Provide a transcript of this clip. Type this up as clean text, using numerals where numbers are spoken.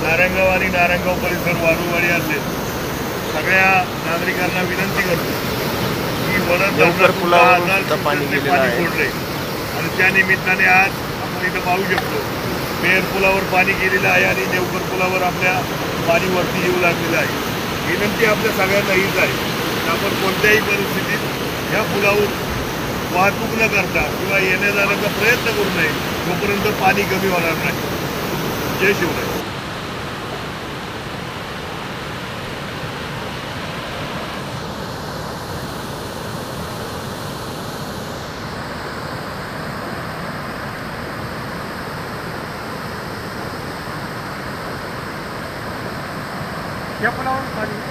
नारायणगाव आणि नारायणगाव परिसर वारुवाडी असेल सगळ्या नागरिकांना विनंती करतो की वडद पुलावर पाणी सोडले आणि त्या निमित्ताने आज आपण इथं पाहू शकतो मेयर पुलावर पाणी गेलेलं आहे आणि देवकर पुलावर आपल्या पाणी वरती येऊ लागलेलं आहे. विनंती आपल्या सगळ्यांना हीच आहे की आपण कोणत्याही परिस्थितीत ह्या पुलावर वाहतूक न करता किंवा येण्या जाण्याचा प्रयत्न करू नये तोपर्यंत पाणी कमी होणार नाही. जय शिवराय. या पुलावर पाणी